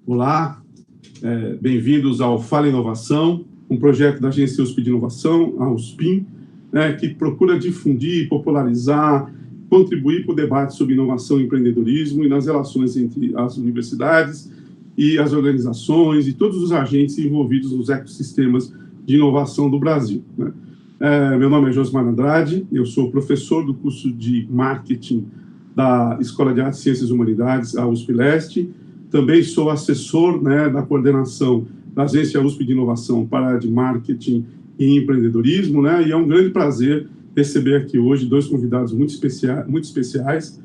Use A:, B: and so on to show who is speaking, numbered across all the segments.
A: Olá, bem-vindos ao Fala Inovação, um projeto da Agência USP de Inovação, a USPIN, que procura difundir, popularizar, contribuir para o debate sobre inovação e empreendedorismo e nas relações entre as universidades e as organizações e todos os agentes envolvidos nos ecossistemas de inovação do Brasil. Meu nome é Josmar Andrade, eu sou professor do curso de Marketing da Escola de Artes e Ciências e Humanidades, a USP Leste. Também sou assessor da coordenação da Agência USP de Inovação para a área de Marketing e Empreendedorismo, e é um grande prazer receber aqui hoje dois convidados muito especiais,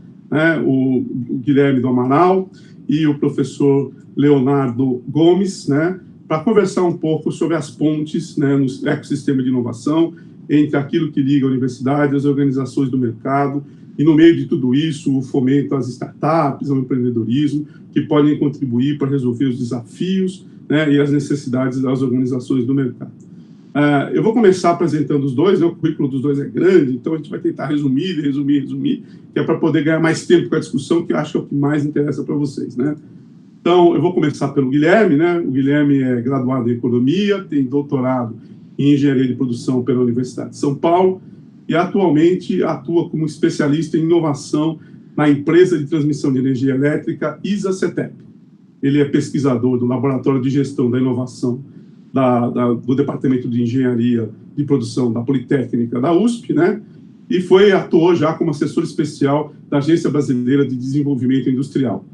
A: o Guilherme do Amaral e o professor Leonardo Gomes, para conversar um pouco sobre as pontes no ecossistema de inovação entre aquilo que liga a universidade, as organizações do mercado, e no meio de tudo isso, o fomento às startups, ao empreendedorismo, que podem contribuir para resolver os desafios e as necessidades das organizações do mercado. Eu vou começar apresentando os dois, o currículo dos dois é grande, então a gente vai tentar resumir, que é para poder ganhar mais tempo com a discussão, que eu acho que é o que mais interessa para vocês. Então, eu vou começar pelo Guilherme. O Guilherme é graduado em Economia, tem doutorado em Engenharia de Produção pela Universidade de São Paulo, e atualmente atua como especialista em inovação na empresa de transmissão de energia elétrica ISA-CETEP. Ele é pesquisador do Laboratório de Gestão da Inovação do Departamento de Engenharia de Produção da Politécnica da USP, e atuou já como assessor especial da Agência Brasileira de Desenvolvimento Industrial.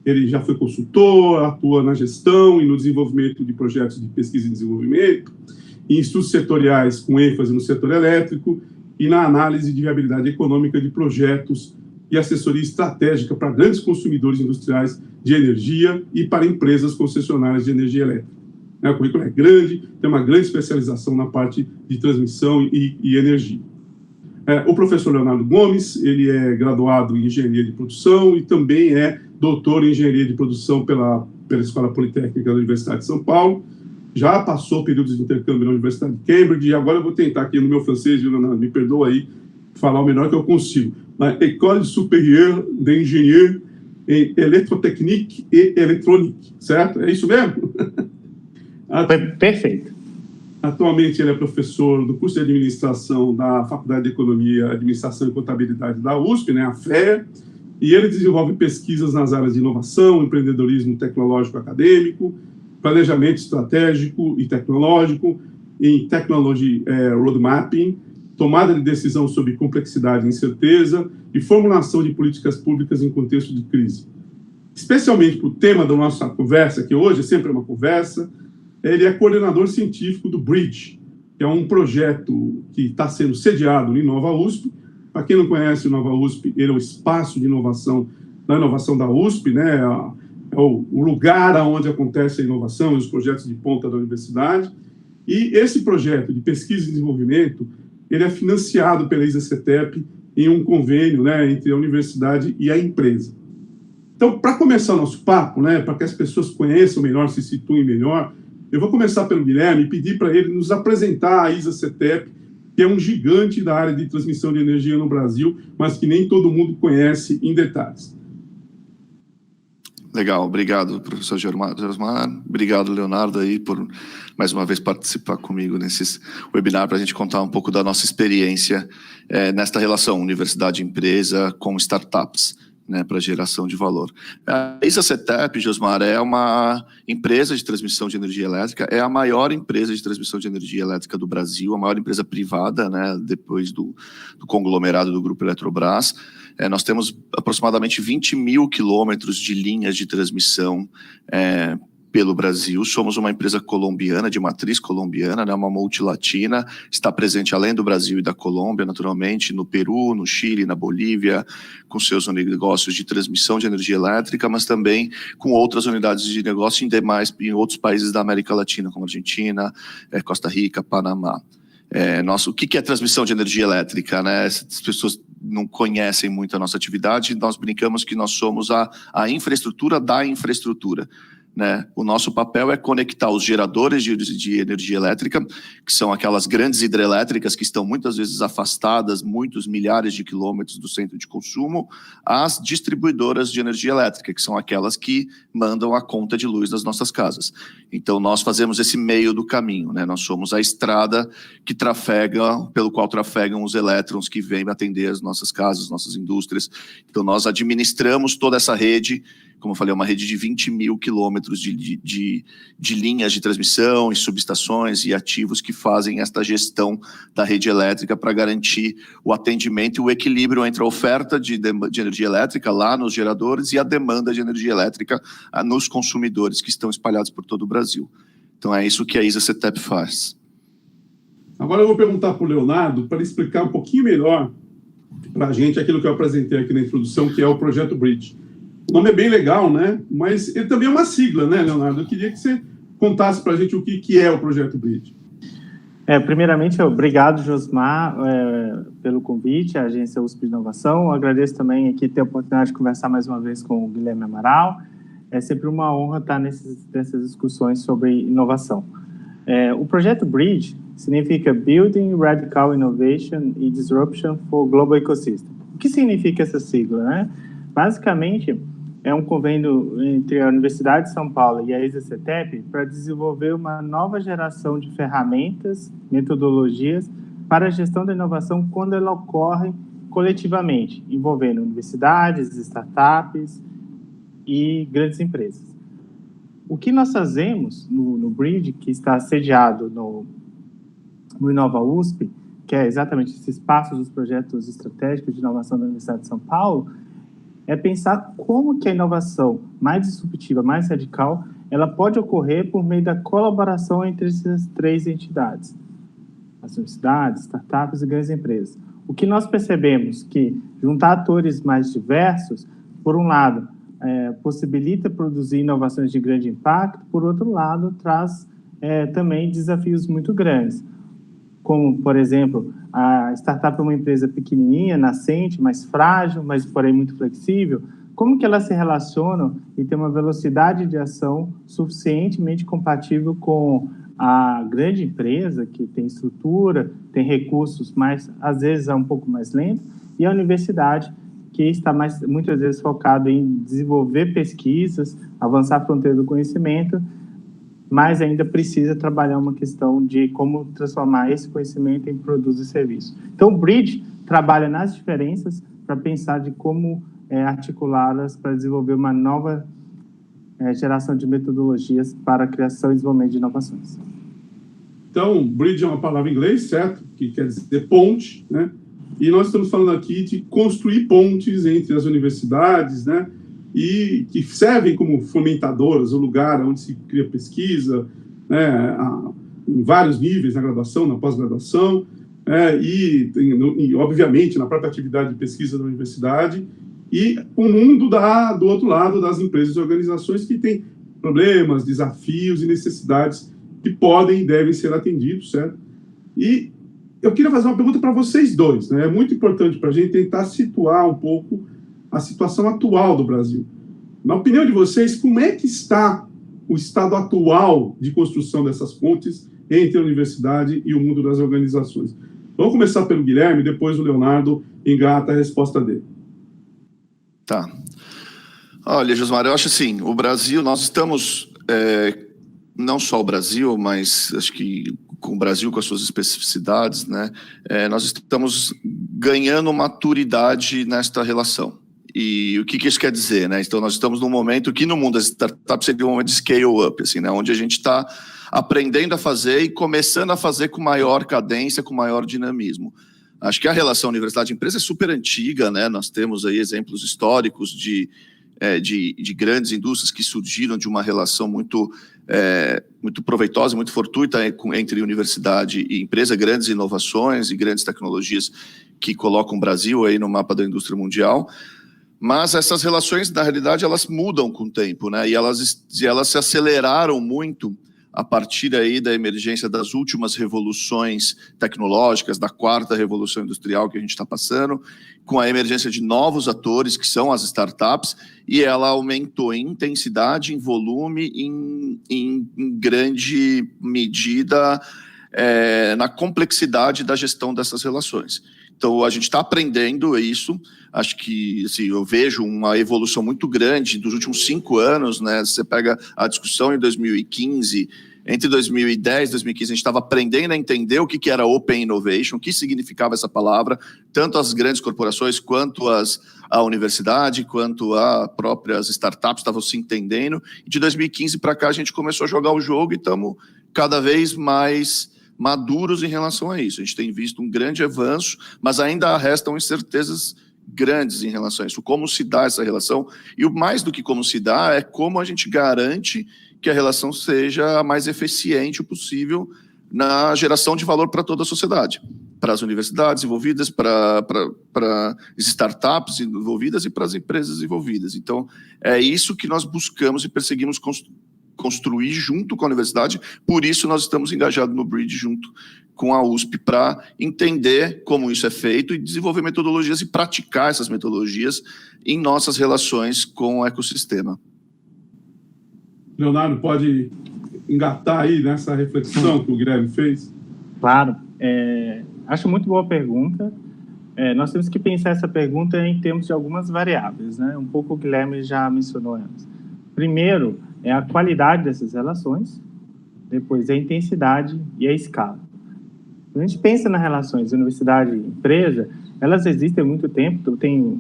A: Ele já foi consultor, atua na gestão e no desenvolvimento de projetos de pesquisa e desenvolvimento, em estudos setoriais com ênfase no setor elétrico, e na análise de viabilidade econômica de projetos e assessoria estratégica para grandes consumidores industriais de energia e para empresas concessionárias de energia elétrica. O currículo é grande, tem uma grande especialização na parte de transmissão e energia. O professor Leonardo Gomes, ele é graduado em Engenharia de Produção e também é doutor em Engenharia de Produção pela Escola Politécnica da Universidade de São Paulo. Já passou períodos de intercâmbio na Universidade de Cambridge, e agora eu vou tentar aqui no meu francês, me perdoa aí, falar o melhor que eu consigo. Na École Supérieure d'Ingénieurs em Électrotechnique e Électronique, certo? É isso mesmo?
B: Perfeito.
A: Atualmente ele é professor do curso de Administração da Faculdade de Economia, Administração e Contabilidade da USP, a FEA, e ele desenvolve pesquisas nas áreas de inovação, empreendedorismo tecnológico acadêmico, planejamento estratégico e tecnológico, em technology roadmapping, tomada de decisão sobre complexidade e incerteza e formulação de políticas públicas em contexto de crise. Especialmente para o tema da nossa conversa, que hoje é sempre uma conversa, ele é coordenador científico do Bridge, que é um projeto que está sendo sediado em Nova USP. Para quem não conhece o Nova USP, ele é o espaço de inovação da USP, é o lugar onde acontece a inovação e os projetos de ponta da universidade. E esse projeto de pesquisa e desenvolvimento, ele é financiado pela ISA-CETEP em um convênio entre a universidade e a empresa. Então, para começar o nosso papo, para que as pessoas conheçam melhor, se situem melhor, eu vou começar pelo Guilherme e pedir para ele nos apresentar a ISA-CETEP, que é um gigante da área de transmissão de energia no Brasil, mas que nem todo mundo conhece em detalhes.
C: Legal, obrigado, professor Josmar. Obrigado, Leonardo, aí, por mais uma vez participar comigo nesse webinar para a gente contar um pouco da nossa experiência nesta relação universidade-empresa com startups, para geração de valor. A ISA-CETEP, Josmar, é uma empresa de transmissão de energia elétrica, é a maior empresa de transmissão de energia elétrica do Brasil, a maior empresa privada, depois do conglomerado do Grupo Eletrobras. Nós temos aproximadamente 20 mil quilômetros de linhas de transmissão pelo Brasil. Somos uma empresa colombiana, de matriz colombiana, uma multilatina, está presente além do Brasil e da Colômbia, naturalmente, no Peru, no Chile, na Bolívia, com seus negócios de transmissão de energia elétrica, mas também com outras unidades de negócio em outros países da América Latina, como Argentina, Costa Rica, Panamá. O que é transmissão de energia elétrica? As pessoas não conhecem muito a nossa atividade, nós brincamos que nós somos a infraestrutura da infraestrutura. né? O nosso papel é conectar os geradores de energia elétrica, que são aquelas grandes hidrelétricas que estão muitas vezes afastadas, muitos milhares de quilômetros do centro de consumo, às distribuidoras de energia elétrica, que são aquelas que mandam a conta de luz das nossas casas. Então, nós fazemos esse meio do caminho, né? Nós somos a estrada que pelo qual trafegam os elétrons que vêm atender as nossas casas, nossas indústrias. Então, nós administramos toda essa rede, como eu falei, uma rede de 20 mil quilômetros de linhas de transmissão e subestações e ativos que fazem esta gestão da rede elétrica para garantir o atendimento e o equilíbrio entre a oferta de energia elétrica lá nos geradores e a demanda de energia elétrica nos consumidores que estão espalhados por todo o Brasil. Então é isso que a ISA-CETEP faz.
A: Agora eu vou perguntar para o Leonardo para explicar um pouquinho melhor para a gente aquilo que eu apresentei aqui na introdução, que é o Projeto Bridge. O nome é bem legal, né? Mas ele também é uma sigla, né, Leonardo? Eu queria que você contasse para a gente o que é o Projeto Bridge.
B: Primeiramente, obrigado, Josmar, pelo convite, à Agência USP de Inovação. Eu agradeço também aqui ter a oportunidade de conversar mais uma vez com o Guilherme Amaral. É sempre uma honra estar nessas discussões sobre inovação. O Projeto Bridge significa Building Radical Innovation e Disruption for Global Ecosystem. O que significa essa sigla, né? Basicamente, é um convênio entre a Universidade de São Paulo e a ISA-CETEP para desenvolver uma nova geração de ferramentas, metodologias para a gestão da inovação quando ela ocorre coletivamente, envolvendo universidades, startups e grandes empresas. O que nós fazemos no Bridge, que está sediado no Inova USP, que é exatamente esse espaço dos projetos estratégicos de inovação da Universidade de São Paulo, é pensar como que a inovação mais disruptiva, mais radical, ela pode ocorrer por meio da colaboração entre essas três entidades, as universidades, startups e grandes empresas. O que nós percebemos que juntar atores mais diversos, por um lado, possibilita produzir inovações de grande impacto, por outro lado, traz também desafios muito grandes, como, por exemplo, a startup é uma empresa pequenininha, nascente, mais frágil, mas, porém, muito flexível. Como que elas se relacionam e tem uma velocidade de ação suficientemente compatível com a grande empresa, que tem estrutura, tem recursos, mas, às vezes, é um pouco mais lento, e a universidade, que está muitas vezes focado em desenvolver pesquisas, avançar a fronteira do conhecimento, mas ainda precisa trabalhar uma questão de como transformar esse conhecimento em produtos e serviços. Então, o Bridge trabalha nas diferenças para pensar de como articulá-las para desenvolver uma nova geração de metodologias para a criação e desenvolvimento de inovações.
A: Então, Bridge é uma palavra em inglês, certo? Que quer dizer ponte, né? E nós estamos falando aqui de construir pontes entre as universidades, né? E que servem como fomentadoras, o lugar onde se cria pesquisa, né, em vários níveis, na graduação, na pós-graduação, e, obviamente, na própria atividade de pesquisa da universidade, e o mundo do outro lado das empresas e organizações que têm problemas, desafios e necessidades que podem e devem ser atendidos, certo? E eu queria fazer uma pergunta para vocês dois, né? É muito importante para a gente tentar situar um pouco a situação atual do Brasil. Na opinião de vocês, como é que está o estado atual de construção dessas pontes entre a universidade e o mundo das organizações? Vamos começar pelo Guilherme, depois o Leonardo engata a resposta dele.
C: Tá. Olha, Josmar, eu acho assim, o Brasil, nós estamos, não só o Brasil, mas acho que com o Brasil, com as suas especificidades, né, nós estamos ganhando maturidade nesta relação. E o que isso quer dizer, né? Então, nós estamos num momento que no mundo das startups seria um momento de scale-up, assim, né? Onde a gente está aprendendo a fazer e começando a fazer com maior cadência, com maior dinamismo. Acho que a relação universidade-empresa é super antiga, né? Nós temos aí exemplos históricos de grandes indústrias que surgiram de uma relação muito proveitosa, muito fortuita entre universidade e empresa, grandes inovações e grandes tecnologias que colocam o Brasil aí no mapa da indústria mundial. Mas essas relações, na realidade, elas mudam com o tempo, né? E elas se aceleraram muito a partir aí da emergência das últimas revoluções tecnológicas, da quarta revolução industrial que a gente está passando, com a emergência de novos atores, que são as startups, e ela aumentou em intensidade, em volume, em grande medida, na complexidade da gestão dessas relações. Então, a gente está aprendendo isso. Acho que assim, eu vejo uma evolução muito grande dos últimos 5 anos, né? Você pega a discussão em 2015, entre 2010 e 2015, a gente estava aprendendo a entender o que era Open Innovation, o que significava essa palavra, tanto as grandes corporações, quanto a universidade, quanto as próprias startups estavam se entendendo. E de 2015 para cá, a gente começou a jogar o jogo e estamos cada vez mais maduros em relação a isso. A gente tem visto um grande avanço, mas ainda restam incertezas grandes em relação a isso. Como se dá essa relação, e o mais do que como se dá, é como a gente garante que a relação seja a mais eficiente possível na geração de valor para toda a sociedade, para as universidades envolvidas, para as startups envolvidas e para as empresas envolvidas. Então, é isso que nós buscamos e perseguimos construir junto com a universidade, por isso nós estamos engajados no Bridge junto com a USP para entender como isso é feito e desenvolver metodologias e praticar essas metodologias em nossas relações com o ecossistema.
A: Leonardo, pode engatar aí nessa reflexão que o Guilherme fez?
B: Claro. Acho muito boa a pergunta. Nós temos que pensar essa pergunta em termos de algumas variáveis, né? Um pouco o Guilherme já mencionou antes. Primeiro, é a qualidade dessas relações, depois a intensidade e a escala. Quando a gente pensa nas relações universidade e empresa, elas existem há muito tempo, tem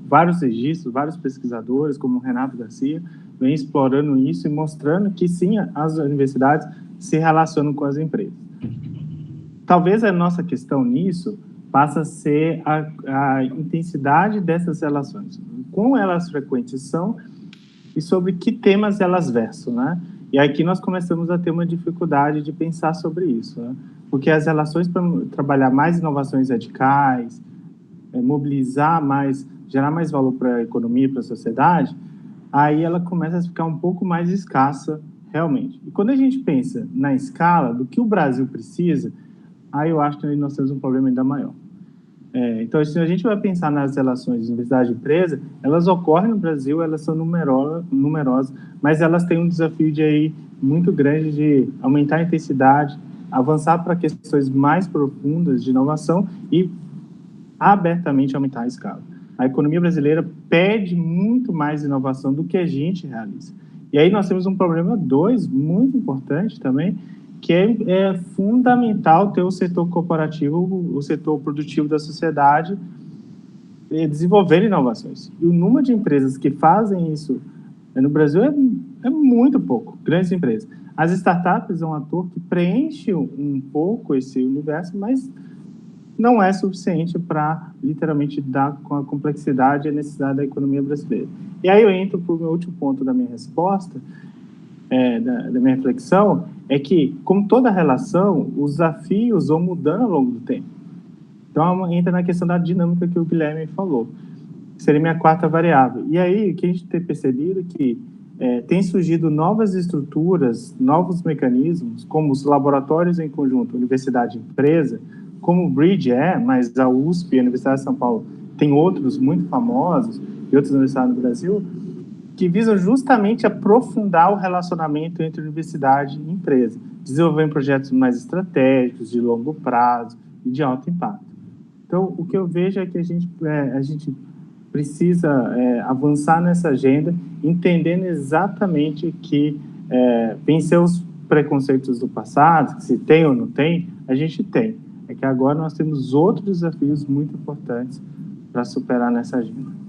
B: vários registros, vários pesquisadores, como o Renato Garcia, vem explorando isso e mostrando que sim, as universidades se relacionam com as empresas. Talvez a nossa questão nisso passa a ser a intensidade dessas relações, como elas frequentes são e sobre que temas elas versam, né? E aqui nós começamos a ter uma dificuldade de pensar sobre isso, né? Porque as relações para trabalhar mais inovações radicais, mobilizar mais, gerar mais valor para a economia e para a sociedade, aí ela começa a ficar um pouco mais escassa realmente. E quando a gente pensa na escala do que o Brasil precisa, aí eu acho que nós temos um problema ainda maior. Então, se a gente vai pensar nas relações de universidade e empresa, elas ocorrem no Brasil, elas são numerosas, mas elas têm um desafio muito grande de aumentar a intensidade, avançar para questões mais profundas de inovação e abertamente aumentar a escala. A economia brasileira pede muito mais inovação do que a gente realiza. E aí nós temos um problema 2, muito importante também, que é fundamental ter o setor corporativo, o setor produtivo da sociedade desenvolver inovações. E o número de empresas que fazem isso no Brasil é muito pouco, grandes empresas. As startups é um ator que preenche um pouco esse universo, mas não é suficiente para, literalmente, dar com a complexidade e a necessidade da economia brasileira. E aí eu entro para o meu último ponto da minha resposta, da minha reflexão, é que, como toda relação, os desafios vão mudando ao longo do tempo. Então, entra na questão da dinâmica que o Guilherme falou, que seria minha quarta variável. E aí, o que a gente tem percebido é que tem surgido novas estruturas, novos mecanismos, como os laboratórios em conjunto, universidade e empresa, como o Bridge mas a USP, a Universidade de São Paulo, tem outros muito famosos, e outras universidades no Brasil, que visam justamente aprofundar o relacionamento entre universidade e empresa, desenvolvendo projetos mais estratégicos, de longo prazo e de alto impacto. Então, o que eu vejo é que a gente precisa avançar nessa agenda, entendendo exatamente que vencer os preconceitos do passado, se tem ou não tem, a gente tem. É que agora nós temos outros desafios muito importantes para superar nessa agenda.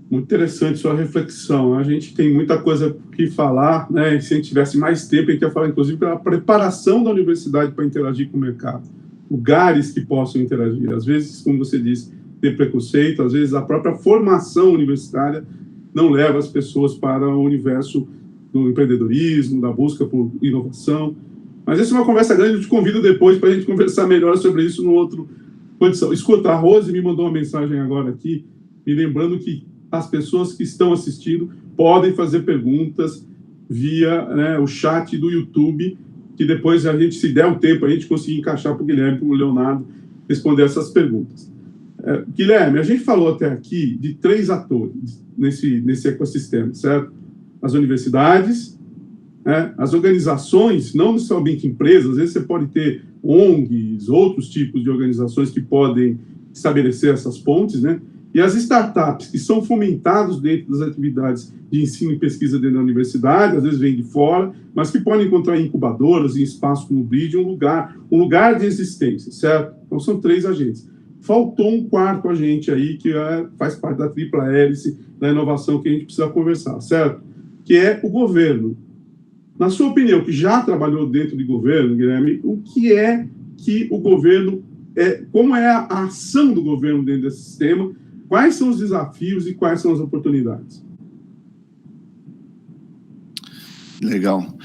A: Muito interessante sua reflexão. A gente tem muita coisa que falar, né? E se a gente tivesse mais tempo, a gente ia falar, inclusive, pela preparação da universidade para interagir com o mercado. Lugares que possam interagir. Às vezes, como você disse, tem preconceito, às vezes a própria formação universitária não leva as pessoas para o universo do empreendedorismo, da busca por inovação. Mas essa é uma conversa grande, eu te convido depois para a gente conversar melhor sobre isso no outro condição. Escuta, a Rose me mandou uma mensagem agora aqui, me lembrando que as pessoas que estão assistindo podem fazer perguntas via, né, o chat do YouTube, que depois a gente, se der o tempo, a gente conseguir encaixar para o Guilherme e para o Leonardo responder essas perguntas. Guilherme, a gente falou até aqui de 3 atores nesse ecossistema, certo? As universidades, né, as organizações, não necessariamente empresas, às vezes você pode ter ONGs, outros tipos de organizações que podem estabelecer essas pontes, né? E as startups, que são fomentados dentro das atividades de ensino e pesquisa dentro da universidade, às vezes vêm de fora, mas que podem encontrar em incubadoras, em espaços como o BRID, um lugar de existência, certo? Então, são 3 agentes. Faltou um 4º agente aí, que faz parte da tripla hélice da inovação que a gente precisa conversar, certo? Que é o governo. Na sua opinião, que já trabalhou dentro de governo, Guilherme, o que é que o governo, como é a ação do governo dentro desse sistema, quais são os desafios e quais são as oportunidades?
C: Legal.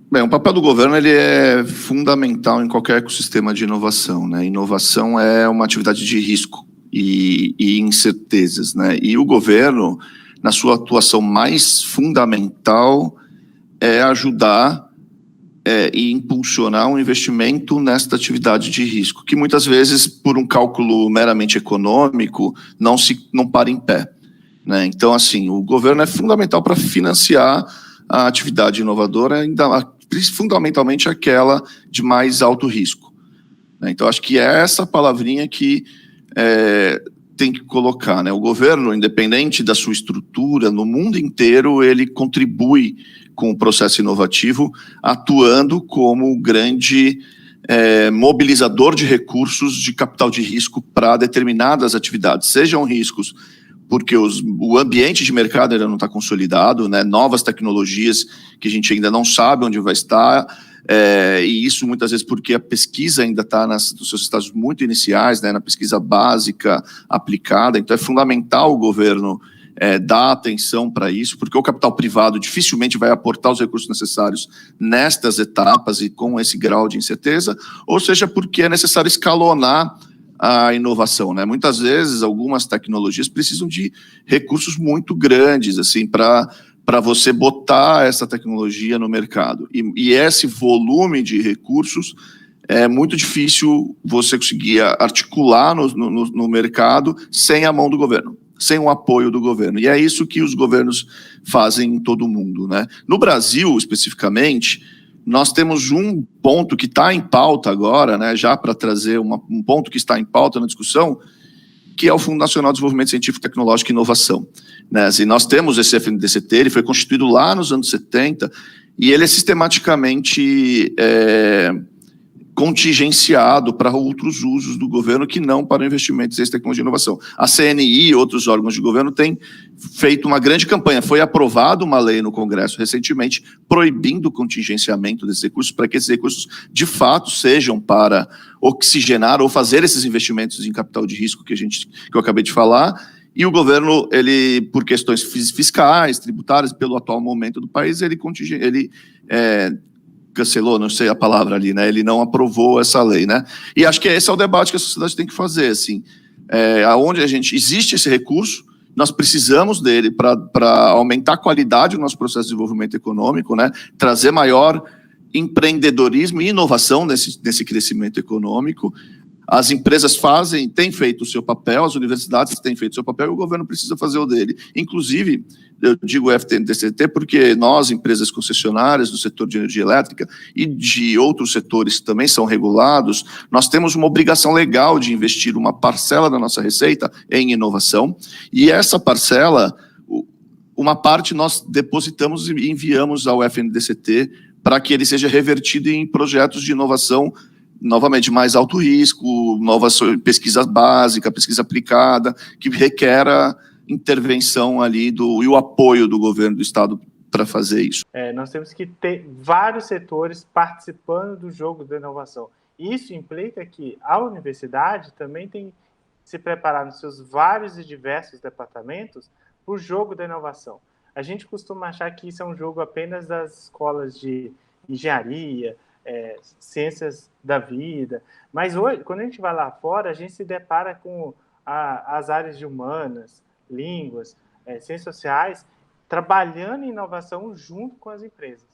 C: Bem, o papel do governo ele é fundamental em qualquer ecossistema de inovação, né? Inovação é uma atividade de risco e incertezas, né? E o governo, na sua atuação mais fundamental, é ajudar e impulsionar um investimento nesta atividade de risco, que muitas vezes, por um cálculo meramente econômico, não para em pé, né? Então, assim, o governo é fundamental para financiar a atividade inovadora, fundamentalmente aquela de mais alto risco, né? Então, acho que é essa palavrinha que tem que colocar, né? O governo, independente da sua estrutura, no mundo inteiro, ele contribui com o processo inovativo, atuando como grande mobilizador de recursos de capital de risco para determinadas atividades, sejam riscos porque o ambiente de mercado ainda não está consolidado, né? Novas tecnologias que a gente ainda não sabe onde vai estar, e isso muitas vezes porque a pesquisa ainda está nos seus estágios muito iniciais, né? Na pesquisa básica aplicada. Então é fundamental o governo dar atenção para isso, porque o capital privado dificilmente vai aportar os recursos necessários nestas etapas e com esse grau de incerteza, ou seja, porque é necessário escalonar a inovação, né? Muitas vezes algumas tecnologias precisam de recursos muito grandes, assim, para você botar essa tecnologia no mercado. E esse volume de recursos é muito difícil você conseguir articular no mercado sem a mão do governo, sem o apoio do governo. E é isso que os governos fazem em todo o mundo, né? No Brasil, especificamente, nós temos um ponto que está em pauta agora, né, já para trazer um ponto que está em pauta na discussão, que é o Fundo Nacional de Desenvolvimento Científico, Tecnológico e Inovação, né? E nós temos esse FNDCT, ele foi constituído lá nos anos 70, e ele é sistematicamente contingenciado para outros usos do governo que não para investimentos em tecnologia e inovação. A CNI e outros órgãos de governo têm feito uma grande campanha. Foi aprovada uma lei no Congresso recentemente proibindo o contingenciamento desses recursos para que esses recursos de fato sejam para oxigenar ou fazer esses investimentos em capital de risco que eu acabei de falar. E o governo, ele, por questões fiscais, tributárias, pelo atual momento do país, ele cancelou, não sei a palavra ali, né? Ele não aprovou essa lei, né? E acho que esse é o debate que a sociedade tem que fazer, assim, aonde existe esse recurso, nós precisamos dele para aumentar a qualidade do nosso processo de desenvolvimento econômico, né? Trazer maior empreendedorismo e inovação nesse crescimento econômico. As empresas têm feito o seu papel, as universidades têm feito o seu papel e o governo precisa fazer o dele. Inclusive, eu digo FNDCT porque nós, empresas concessionárias do setor de energia elétrica e de outros setores que também são regulados, nós temos uma obrigação legal de investir uma parcela da nossa receita em inovação, e essa parcela, uma parte nós depositamos e enviamos ao FNDCT para que ele seja revertido em projetos de inovação, novamente, mais alto risco, novas pesquisa básica, pesquisa aplicada, que requer a intervenção ali e o apoio do governo do Estado para fazer isso.
B: Nós temos que ter vários setores participando do jogo da inovação. Isso implica que a universidade também tem que se preparar nos seus vários e diversos departamentos para o jogo da inovação. A gente costuma achar que isso é um jogo apenas das escolas de engenharia, ciências da vida, mas hoje, quando a gente vai lá fora, a gente se depara com as áreas de humanas, línguas, ciências sociais, trabalhando em inovação junto com as empresas,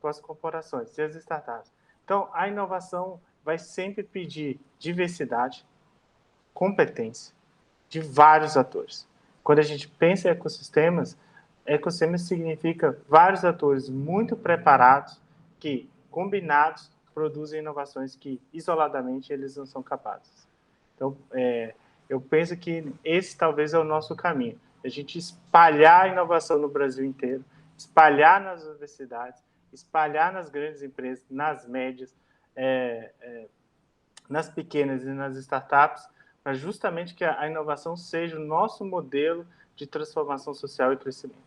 B: com as corporações e as startups. Então, a inovação vai sempre pedir diversidade, competência de vários atores. Quando a gente pensa em ecossistemas significa vários atores muito preparados que, combinados, produzem inovações que, isoladamente, eles não são capazes. Então, eu penso que esse talvez é o nosso caminho. A gente espalhar a inovação no Brasil inteiro, espalhar nas universidades, espalhar nas grandes empresas, nas médias, nas pequenas e nas startups, para justamente que a inovação seja o nosso modelo de transformação social e crescimento.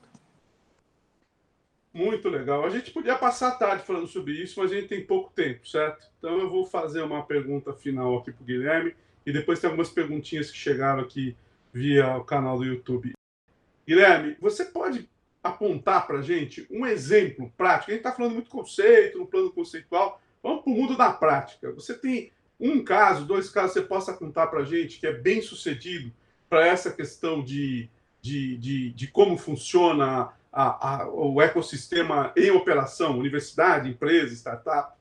A: Muito legal. A gente podia passar a tarde falando sobre isso, mas a gente tem pouco tempo, certo? Então eu vou fazer uma pergunta final aqui para o Guilherme e depois tem algumas perguntinhas que chegaram aqui via o canal do YouTube. Guilherme, você pode apontar para a gente um exemplo prático? A gente está falando muito conceito, no plano conceitual. Vamos para o mundo da prática. Você tem um caso, 2 casos que você possa contar para a gente que é bem sucedido para essa questão de como funciona o ecossistema em operação, universidade, empresa, startup?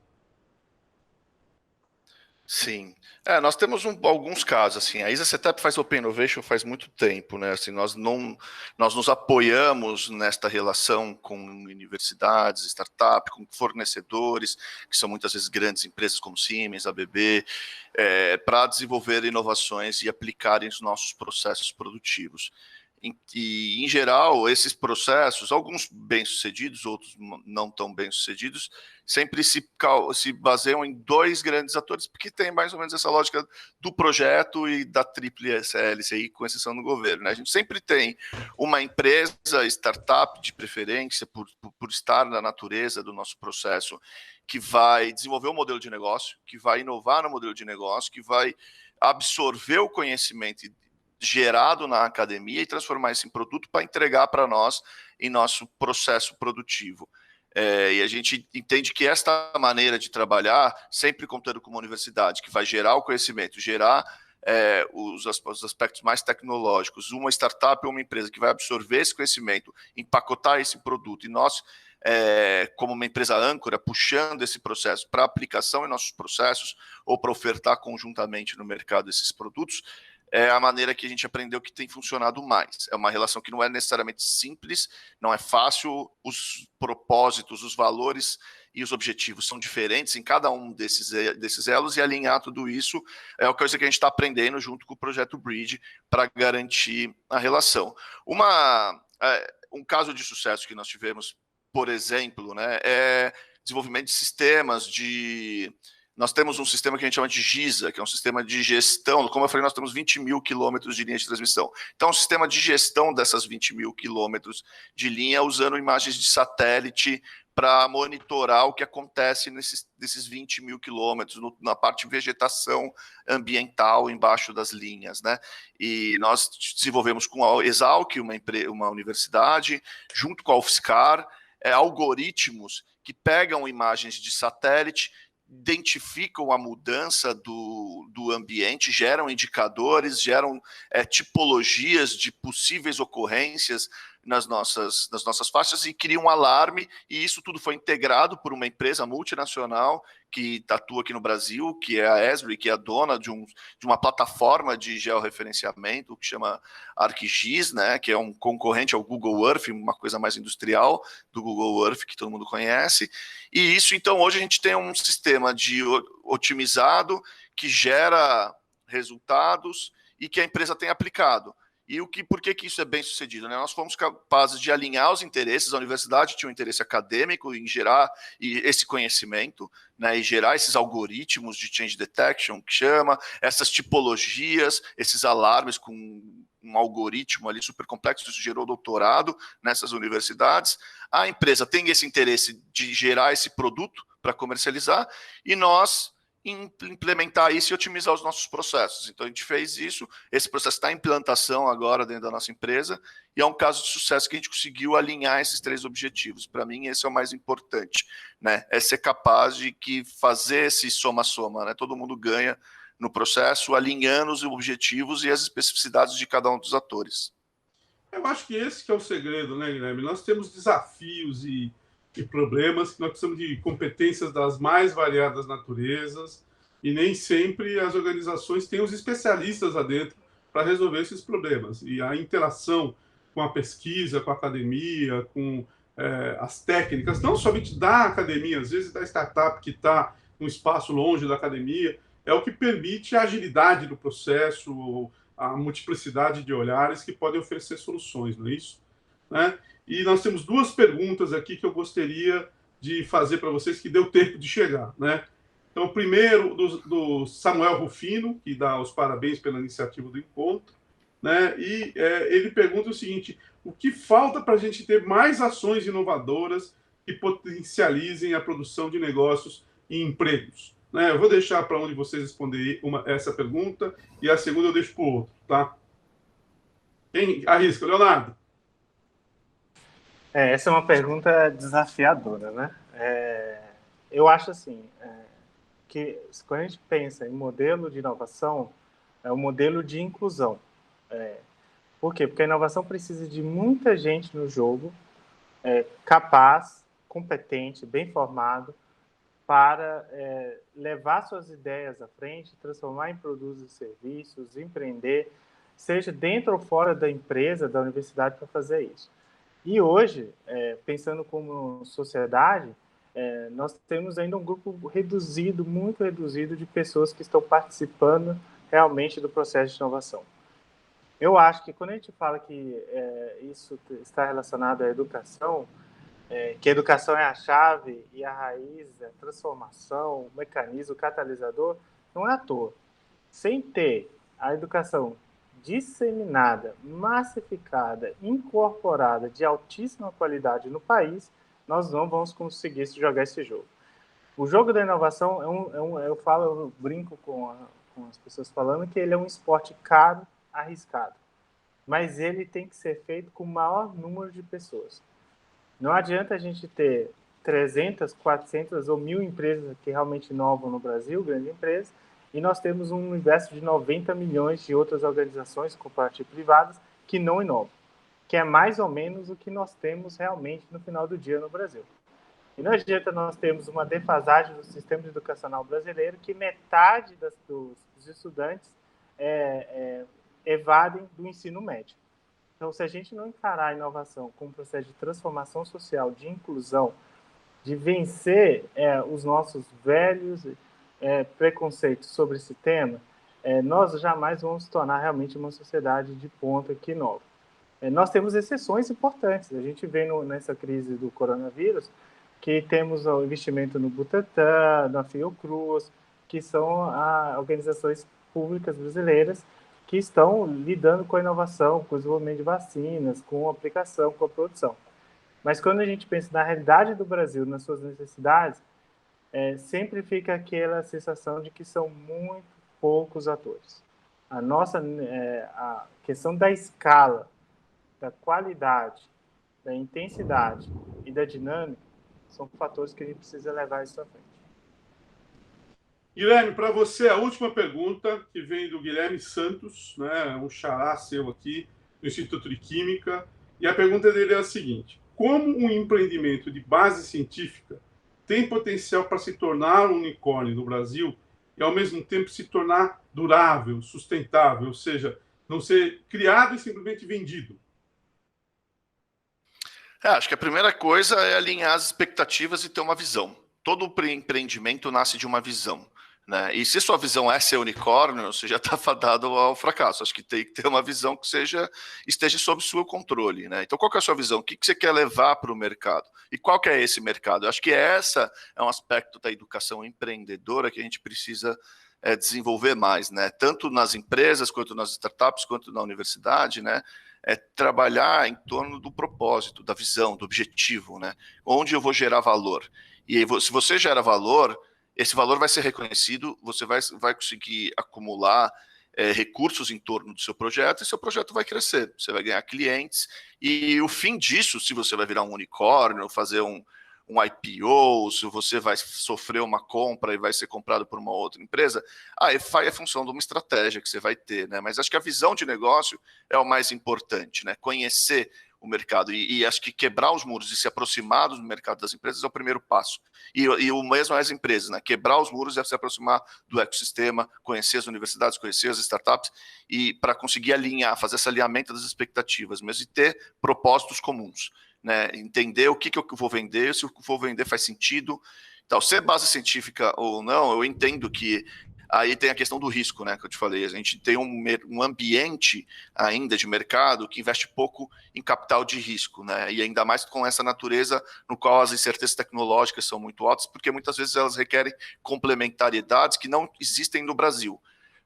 C: Sim. Nós temos alguns casos, assim, a ISA Setup faz Open Innovation faz muito tempo, né, assim, nós nos apoiamos nesta relação com universidades, startup, com fornecedores, que são muitas vezes grandes empresas como Siemens, ABB, para desenvolver inovações e aplicarem os nossos processos produtivos. E, em geral, esses processos, alguns bem-sucedidos, outros não tão bem-sucedidos, sempre se baseiam em 2 grandes atores, porque tem mais ou menos essa lógica do projeto e da tríplice hélice, com exceção do governo, né? A gente sempre tem uma empresa, startup de preferência, por estar na natureza do nosso processo, que vai desenvolver um modelo de negócio, que vai inovar no modelo de negócio, que vai absorver o conhecimento gerado na academia e transformar isso em produto para entregar para nós em nosso processo produtivo. E a gente entende que esta maneira de trabalhar, sempre contando com uma universidade que vai gerar o conhecimento, gerar os aspectos mais tecnológicos, uma startup ou uma empresa que vai absorver esse conhecimento, empacotar esse produto, e nós, como uma empresa âncora, puxando esse processo para aplicação em nossos processos ou para ofertar conjuntamente no mercado esses produtos, é a maneira que a gente aprendeu que tem funcionado mais. É uma relação que não é necessariamente simples, não é fácil, os propósitos, os valores e os objetivos são diferentes em cada um desses elos, e alinhar tudo isso é a coisa que a gente está aprendendo junto com o projeto Bridge para garantir a relação. Um caso de sucesso que nós tivemos, por exemplo, né, é desenvolvimento de sistemas Nós temos um sistema que a gente chama de GISA, que é um sistema de gestão. Como eu falei, nós temos 20 mil quilômetros de linha de transmissão. Então, um sistema de gestão dessas 20 mil quilômetros de linha, usando imagens de satélite para monitorar o que acontece nesses 20 mil quilômetros, na parte de vegetação ambiental embaixo das linhas, né? E nós desenvolvemos com a Exalc, uma universidade, junto com a UFSCar, algoritmos que pegam imagens de satélite, identificam a mudança do ambiente, geram indicadores, geram tipologias de possíveis ocorrências nas nossas faixas e criam um alarme, e isso tudo foi integrado por uma empresa multinacional que atua aqui no Brasil, que é a Esri, que é a dona de uma plataforma de georreferenciamento que chama ArcGIS, né, que é um concorrente ao Google Earth, uma coisa mais industrial do Google Earth, que todo mundo conhece. E isso, então, hoje a gente tem um sistema otimizado que gera resultados e que a empresa tem aplicado. E por que isso é bem sucedido? Né? Nós fomos capazes de alinhar os interesses. A universidade tinha um interesse acadêmico em gerar esse conhecimento, né, e gerar esses algoritmos de change detection, que chama, essas tipologias, esses alarmes com um algoritmo ali super complexo. Isso gerou doutorado nessas universidades. A empresa tem esse interesse de gerar esse produto para comercializar, e nós implementar isso e otimizar os nossos processos. Então, a gente fez isso, esse processo está em implantação agora dentro da nossa empresa, e é um caso de sucesso que a gente conseguiu alinhar esses 3 objetivos. Para mim, esse é o mais importante, né? É ser capaz de fazer esse soma-soma, né? Todo mundo ganha no processo, alinhando os objetivos e as especificidades de cada um dos atores.
A: Eu acho que esse que é o segredo, né, Guilherme? Nós temos desafios e problemas que nós precisamos de competências das mais variadas naturezas e nem sempre as organizações têm os especialistas lá dentro para resolver esses problemas. E a interação com a pesquisa, com a academia, com as técnicas, não somente da academia, às vezes da startup que está num espaço longe da academia, é o que permite a agilidade do processo, a multiplicidade de olhares que podem oferecer soluções, não é isso? Né? E nós temos duas perguntas aqui que eu gostaria de fazer para vocês, que deu tempo de chegar, né? Então, o primeiro do Samuel Rufino, que dá os parabéns pela iniciativa do encontro, né? E ele pergunta o seguinte: o que falta para a gente ter mais ações inovadoras que potencializem a produção de negócios e empregos? Né? Eu vou deixar para onde vocês responderem essa pergunta e a segunda eu deixo para o outro, tá? Quem arrisca? Leonardo?
B: Essa é uma pergunta desafiadora, né? Eu acho assim, que quando a gente pensa em modelo de inovação, é um modelo de inclusão. Por quê? Porque a inovação precisa de muita gente no jogo, capaz, competente, bem formado, para levar suas ideias à frente, transformar em produtos e serviços, empreender, seja dentro ou fora da empresa, da universidade, para fazer isso. E hoje, pensando como sociedade, nós temos ainda um grupo reduzido, muito reduzido, de pessoas que estão participando realmente do processo de inovação. Eu acho que quando a gente fala que isso está relacionado à educação, que a educação é a chave e a raiz, a transformação, o mecanismo, o catalisador, não é à toa. Sem ter a educação disseminada, massificada, incorporada, de altíssima qualidade no país, nós não vamos conseguir jogar esse jogo. O jogo da inovação eu brinco com as pessoas falando que ele é um esporte caro, arriscado, mas ele tem que ser feito com o maior número de pessoas. Não adianta a gente ter 300, 400 ou 1.000 empresas que realmente inovam no Brasil, grandes empresas, e nós temos um universo de 90 milhões de outras organizações corporativas privadas que não inovam, que é mais ou menos o que nós temos realmente no final do dia no Brasil. E não adianta nós termos uma defasagem do sistema educacional brasileiro que metade dos estudantes evadem do ensino médio. Então, se a gente não encarar a inovação como um processo de transformação social, de inclusão, de vencer os nossos velhos preconceitos sobre esse tema, nós jamais vamos tornar realmente uma sociedade de ponta que inova. Nós temos exceções importantes. A gente vê nessa crise do coronavírus que temos o investimento no Butantan, na Fiocruz, que são organizações públicas brasileiras que estão lidando com a inovação, com o desenvolvimento de vacinas, com a aplicação, com a produção. Mas quando a gente pensa na realidade do Brasil, nas suas necessidades, sempre fica aquela sensação de que são muito poucos atores. A questão da escala, da qualidade, da intensidade e da dinâmica são fatores que a gente precisa levar isso à frente.
A: Guilherme, para você, a última pergunta, que vem do Guilherme Santos, né, um xará seu aqui, do Instituto de Química, e a pergunta dele é a seguinte: como um empreendimento de base científica tem potencial para se tornar um unicórnio no Brasil e, ao mesmo tempo, se tornar durável, sustentável, ou seja, não ser criado e simplesmente vendido?
C: Acho que a primeira coisa é alinhar as expectativas e ter uma visão. Todo empreendimento nasce de uma visão, né? E se sua visão é ser unicórnio, você já está fadado ao fracasso. Acho que tem que ter uma visão que esteja sob seu controle, né? Então, qual que é a sua visão? O que você quer levar para o mercado? E qual que é esse mercado? Eu acho que essa é um aspecto da educação empreendedora que a gente precisa desenvolver mais, né? Tanto nas empresas, quanto nas startups, quanto na universidade, né? Trabalhar em torno do propósito, da visão, do objetivo, né? Onde eu vou gerar valor. E aí, se você gera valor, esse valor vai ser reconhecido, você vai conseguir acumular recursos em torno do seu projeto e seu projeto vai crescer, você vai ganhar clientes e o fim disso, se você vai virar um unicórnio, fazer um um IPO, se você vai sofrer uma compra e vai ser comprado por uma outra empresa, aí é função de uma estratégia que você vai ter, né? Mas acho que a visão de negócio é o mais importante, né? Conhecer o mercado e acho que quebrar os muros e se aproximar do mercado das empresas é o primeiro passo. E o mesmo as empresas, né? Quebrar os muros é se aproximar do ecossistema, conhecer as universidades, conhecer as startups e para conseguir alinhar, fazer esse alinhamento das expectativas, mesmo e ter propósitos comuns, né? Entender o que eu vou vender, se o que eu vou vender faz sentido. Então, ser base científica ou não, eu entendo que aí tem a questão do risco, né, que eu te falei. A gente tem um ambiente ainda de mercado que investe pouco em capital de risco, né, e ainda mais com essa natureza no qual as incertezas tecnológicas são muito altas, porque muitas vezes elas requerem complementariedades que não existem no Brasil.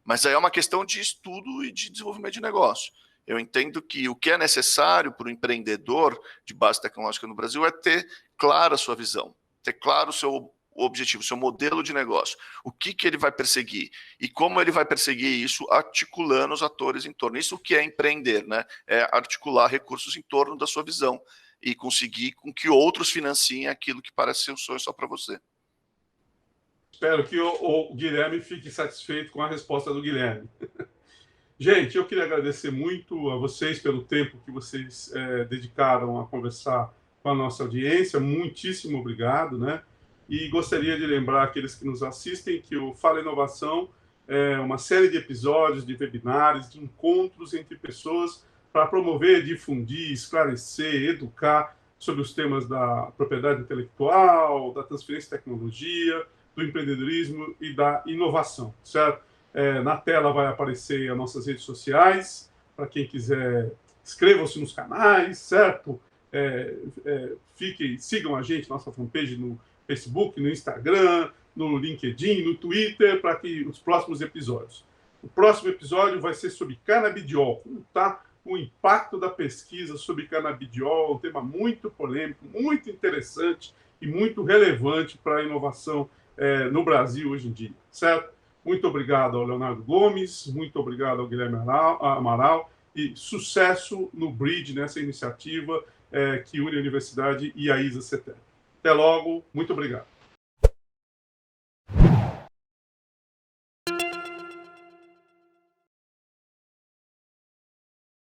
C: Mas aí é uma questão de estudo e de desenvolvimento de negócio. Eu entendo que o que é necessário para o empreendedor de base tecnológica no Brasil é ter clara a sua visão, ter claro o seu objetivo, o seu modelo de negócio, o que ele vai perseguir e como ele vai perseguir isso articulando os atores em torno. Isso que é empreender, né? É articular recursos em torno da sua visão e conseguir com que outros financiem aquilo que parece ser um sonho só para você.
A: Espero que o Guilherme fique satisfeito com a resposta do Guilherme. Gente, eu queria agradecer muito a vocês pelo tempo que vocês dedicaram a conversar com a nossa audiência. Muitíssimo obrigado, né? E gostaria de lembrar aqueles que nos assistem que o Fala Inovação é uma série de episódios, de webinários, de encontros entre pessoas para promover, difundir, esclarecer, educar sobre os temas da propriedade intelectual, da transferência de tecnologia, do empreendedorismo e da inovação, certo? Na tela vai aparecer as nossas redes sociais, para quem quiser, inscrevam-se nos canais, certo? Sigam a gente, nossa fanpage no Facebook, no Instagram, no LinkedIn, no Twitter, para que os próximos episódios. O próximo episódio vai ser sobre canabidiol, tá? O impacto da pesquisa sobre canabidiol, um tema muito polêmico, muito interessante e muito relevante para a inovação no Brasil hoje em dia, certo? Muito obrigado ao Leonardo Gomes, muito obrigado ao Guilherme Amaral e sucesso no Bridge, nessa iniciativa que une a universidade e a ISA CETEP. Até logo, muito obrigado.